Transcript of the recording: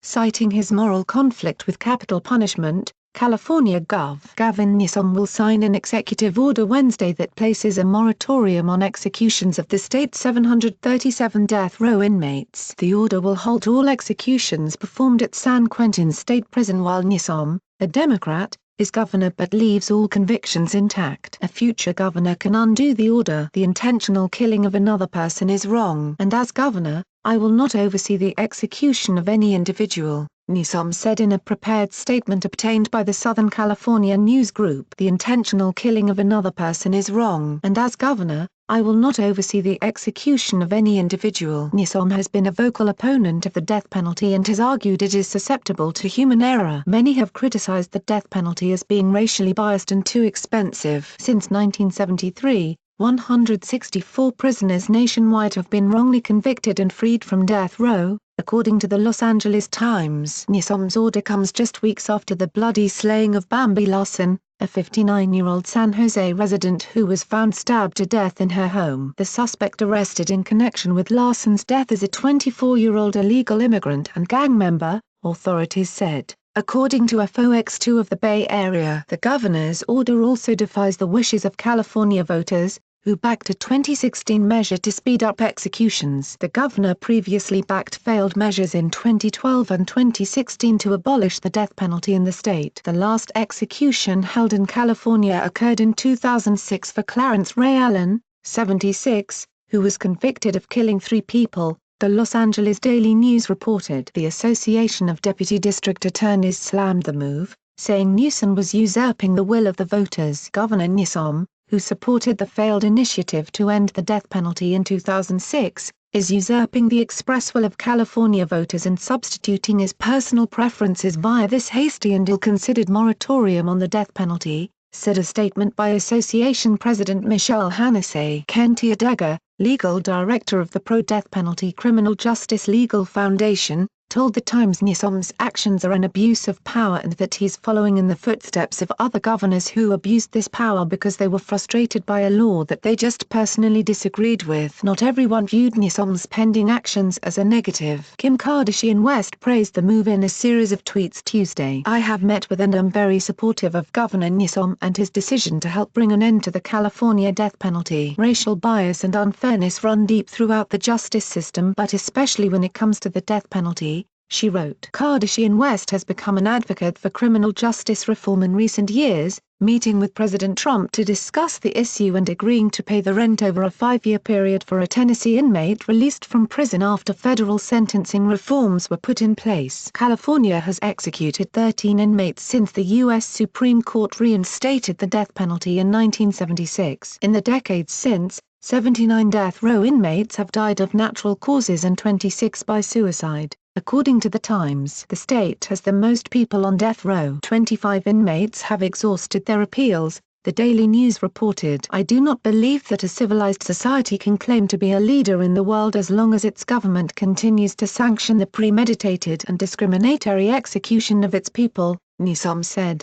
Citing his moral conflict with capital punishment, California Gov Newsom will sign an executive order Wednesday that places a moratorium on executions of the state's 737 death row inmates. The order will halt all executions performed at San Quentin State Prison while Newsom, a Democrat, is governor but leaves all convictions intact. A future governor can undo the order. The intentional killing of another person is wrong. And as governor, I will not oversee the execution of any individual, Newsom said in a prepared statement obtained by the Southern California News Group. The intentional killing of another person is wrong. And as governor, I will not oversee the execution of any individual. Newsom has been a vocal opponent of the death penalty and has argued it is susceptible to human error. Many have criticized the death penalty as being racially biased and too expensive. Since 1973, 164 prisoners nationwide have been wrongly convicted and freed from death row, according to the Los Angeles Times. Newsom's order comes just weeks after the bloody slaying of Bambi Larson, a 59-year-old San Jose resident who was found stabbed to death in her home. The suspect arrested in connection with Larson's death is a 24-year-old illegal immigrant and gang member, authorities said, according to FOX2 of the Bay Area. The governor's order also defies the wishes of California voters, who backed a 2016 measure to speed up executions. The governor previously backed failed measures in 2012 and 2016 to abolish the death penalty in the state. The last execution held in California occurred in 2006 for Clarence Ray Allen, 76, who was convicted of killing 3 people, the Los Angeles Daily News reported. The Association of Deputy District Attorneys slammed the move, saying Newsom was usurping the will of the voters. Governor Newsom, who supported the failed initiative to end the death penalty in 2006, is usurping the express will of California voters and substituting his personal preferences via this hasty and ill-considered moratorium on the death penalty, said a statement by Association President Michelle Hannessy. Kentia Degger, legal director of the Pro-Death Penalty Criminal Justice Legal Foundation, told the Times Newsom's actions are an abuse of power and that he's following in the footsteps of other governors who abused this power because they were frustrated by a law that they just personally disagreed with. Not everyone viewed Newsom's pending actions as a negative. Kim Kardashian West praised the move in a series of tweets Tuesday. I have met with and am very supportive of Governor Newsom and his decision to help bring an end to the California death penalty. Racial bias and unfairness run deep throughout the justice system but especially when it comes to the death penalty, she wrote. Kardashian West has become an advocate for criminal justice reform in recent years, meeting with President Trump to discuss the issue and agreeing to pay the rent over a 5-year period for a Tennessee inmate released from prison after federal sentencing reforms were put in place. California has executed 13 inmates since the U.S. Supreme Court reinstated the death penalty in 1976. In the decades since, 79 death row inmates have died of natural causes and 26 by suicide. According to the Times, the state has the most people on death row. 25 inmates have exhausted their appeals, the Daily News reported. I do not believe that a civilized society can claim to be a leader in the world as long as its government continues to sanction the premeditated and discriminatory execution of its people, Newsom said.